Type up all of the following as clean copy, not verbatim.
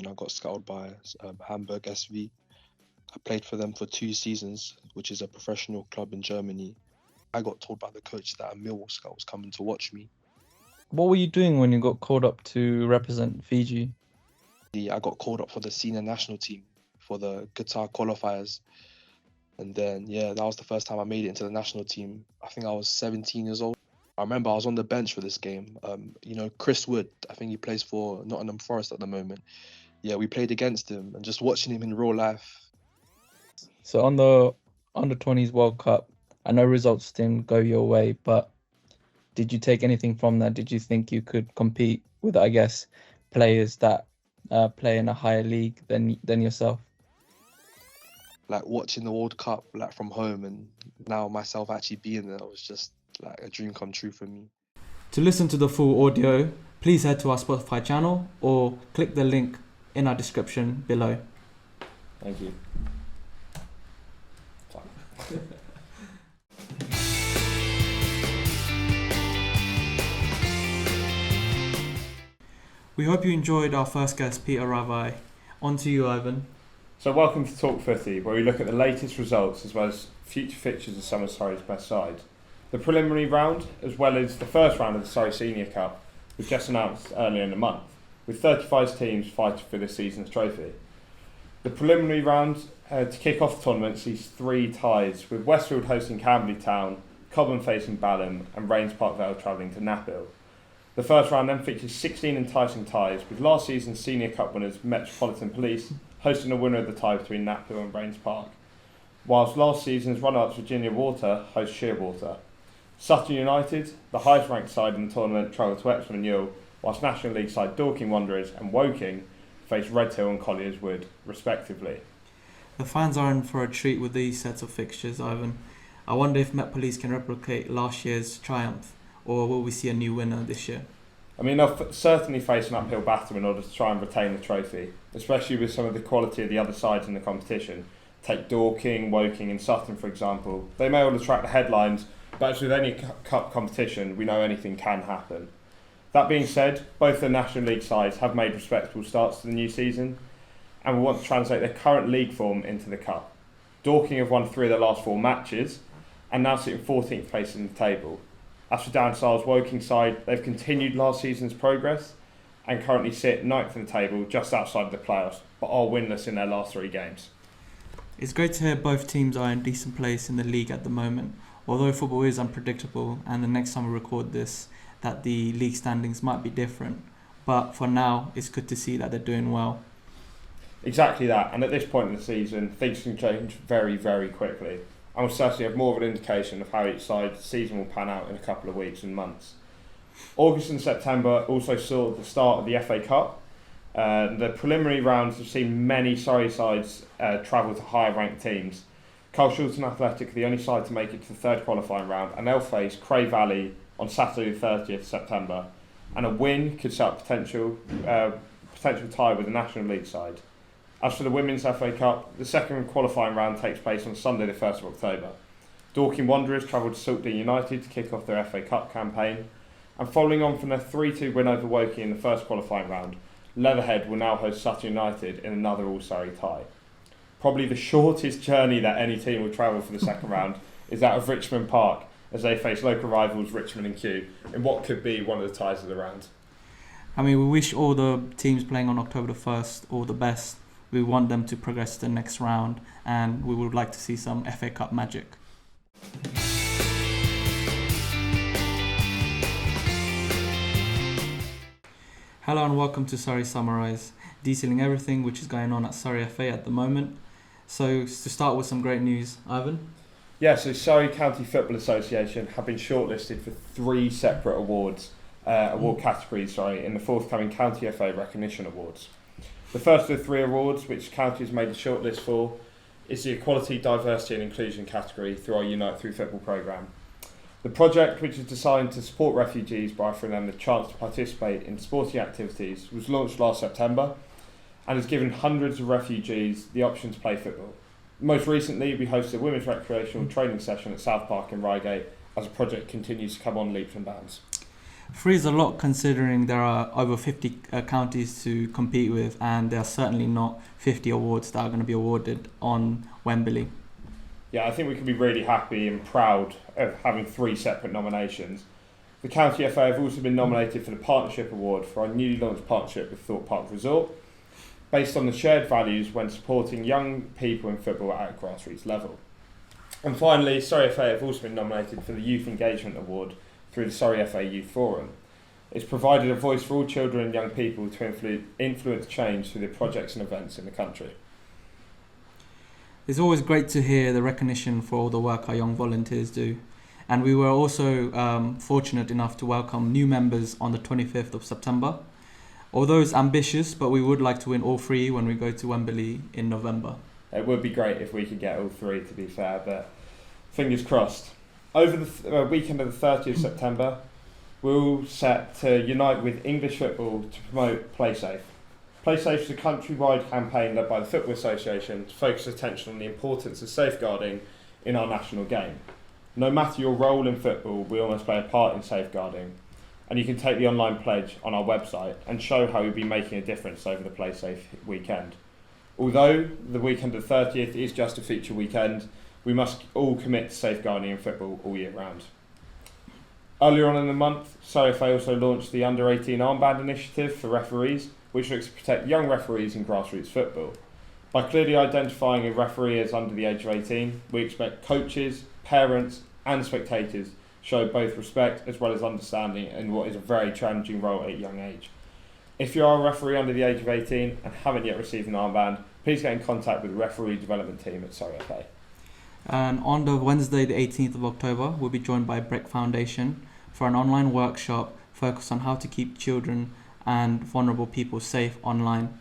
when I got scouted by Hamburg SV. I played for them for 2 seasons, which is a professional club in Germany. I got told by the coach that a Millwall scout was coming to watch me. What were you doing when you got called up to represent Fiji? I got called up for the senior national team for the guitar qualifiers. And then, that was the first time I made it into the national team. I think I was 17 years old. I remember I was on the bench for this game. Chris Wood, I think he plays for Nottingham Forest at the moment. Yeah, we played against him, and just watching him in real life. So on the Under-20s World Cup, I know results didn't go your way, but did you take anything from that? Did you think you could compete with, I guess, players that play in a higher league than yourself? Like watching the World Cup from home, and now myself actually being there was just like a dream come true for me. To listen to the full audio, please head to our Spotify channel or click the link in our description below. Thank you. We hope you enjoyed our first guest, Peni Ravai. On to you, Ivan. So welcome to Talk Footy, where we look at the latest results as well as future fixtures of some of Surrey's best sides. The preliminary round, as well as the first round of the Surrey Senior Cup, was just announced earlier in the month, with 35 teams fighting for this season's trophy. The preliminary round to kick off the tournament sees 3 ties, with Westfield hosting Camberley Town, Cobham facing Balham, and Rains Park Vale travelling to Naphill. The first round then features 16 enticing ties, with last season's Senior Cup winners Metropolitan Police hosting a winner of the tie between Naphill and Rains Park, whilst last season's runner-ups Virginia Water host Shearwater. Sutton United, the highest ranked side in the tournament, travel to Epsom and Ewell, whilst National League side Dorking Wanderers and Woking face Redhill and Colliers Wood, respectively. The fans are in for a treat with these sets of fixtures, Ivan. I wonder if Met Police can replicate last year's triumph, or will we see a new winner this year? I mean, they'll certainly face an uphill battle in order to try and retain the trophy, especially with some of the quality of the other sides in the competition. Take Dorking, Woking and Sutton, for example. They may all attract the headlines, but as with any cup competition, we know anything can happen. That being said, both the National League sides have made respectable starts to the new season and will want to translate their current league form into the cup. Dorking have won 3 of their last 4 matches and now sit in 14th place in the table. As for Dan Sarle's Woking side, they've continued last season's progress and currently sit 9th in the table, just outside of the playoffs, but are winless in their last 3 games. It's great to hear both teams are in decent place in the league at the moment, although football is unpredictable and the next time we record this, that the league standings might be different. But for now, it's good to see that they're doing well. Exactly that, and at this point in the season, things can change very, very quickly. And we'll certainly have more of an indication of how each side's season will pan out in a couple of weeks and months. August and September also saw the start of the FA Cup. The preliminary rounds have seen many Surrey sides travel to higher ranked teams. Carl Shilton Athletic are the only side to make it to the 3rd qualifying round, and they'll face Cray Valley on Saturday the 30th September. And a win could set up potential tie with the National League side. As for the Women's FA Cup, the 2nd qualifying round takes place on Sunday the 1st of October. Dorking Wanderers travel to Saltdean United to kick off their FA Cup campaign, and following on from their 3-2 win over Woking in the 1st qualifying round, Leatherhead will now host Sutton United in another All-Surrey tie. Probably the shortest journey that any team will travel for the 2nd round is that of Richmond Park, as they face local rivals Richmond and Kew in what could be one of the ties of the round. I mean, we wish all the teams playing on October the 1st all the best. We want them to progress to the next round, and we would like to see some FA Cup magic. Hello and welcome to Surrey Summarise, detailing everything which is going on at Surrey FA at the moment. So to start with some great news, Ivan? Yeah, so Surrey County Football Association have been shortlisted for 3 separate award categories in the forthcoming County FA Recognition Awards. The first of the 3 awards which County has made the shortlist for is the Equality, Diversity and Inclusion category through our Unite Through Football programme. The project, which is designed to support refugees by offering them the chance to participate in sporting activities, was launched last September and has given hundreds of refugees the option to play football. Most recently, we hosted a women's recreational training session at South Park in Reigate as the project continues to come on leaps and bounds. 3 is a lot considering there are over 50 counties to compete with, and there are certainly not 50 awards that are going to be awarded on Wembley. Yeah, I think we can be really happy and proud of having 3 separate nominations. The County FA have also been nominated for the Partnership Award for our newly launched partnership with Thorpe Park Resort, based on the shared values when supporting young people in football at a grassroots level. And finally, Surrey FA have also been nominated for the Youth Engagement Award through the Surrey FA Youth Forum. It's provided a voice for all children and young people to influence change through the projects and events in the country. It's always great to hear the recognition for all the work our young volunteers do. And we were also fortunate enough to welcome new members on the 25th of September. Although it's ambitious, but we would like to win all 3 when we go to Wembley in November. It would be great if we could get all 3, to be fair, but fingers crossed. Over the weekend of the 30th of September, we're all set to unite with English football to promote Play Safe. Play Safe is a countrywide campaign led by the Football Association to focus attention on the importance of safeguarding in our national game. No matter your role in football, we all must play a part in safeguarding. And you can take the online pledge on our website and show how you'll be making a difference over the Play Safe weekend. Although the weekend of the 30th is just a feature weekend, we must all commit to safeguarding in football all year round. Earlier on in the month, Surrey FA also launched the Under-18 Armband Initiative for referees, which looks to protect young referees in grassroots football. By clearly identifying a referee as under the age of 18, we expect coaches, parents and spectators show both respect as well as understanding in what is a very challenging role at a young age. If you are a referee under the age of 18 and haven't yet received an armband, please get in contact with the referee development team at Surrey FA. And on the Wednesday, the 18th of October, we'll be joined by Breck Foundation for an online workshop focused on how to keep children and vulnerable people safe online.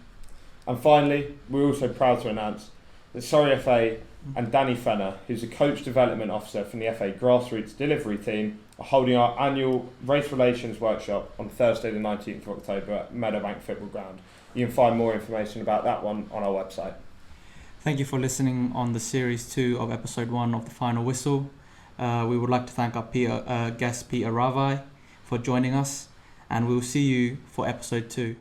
And finally, we're also proud to announce that Surrey FA and Danny Fenner, who's a coach development officer from the FA Grassroots delivery team, are holding our annual race relations workshop on Thursday the 19th of October at Meadowbank Football Ground. You can find more information about that one on our website. Thank you for listening on the Series 2 of Episode 1 of The Final Whistle. We would like to thank our guest Peni Ravai for joining us, and we will see you for Episode 2.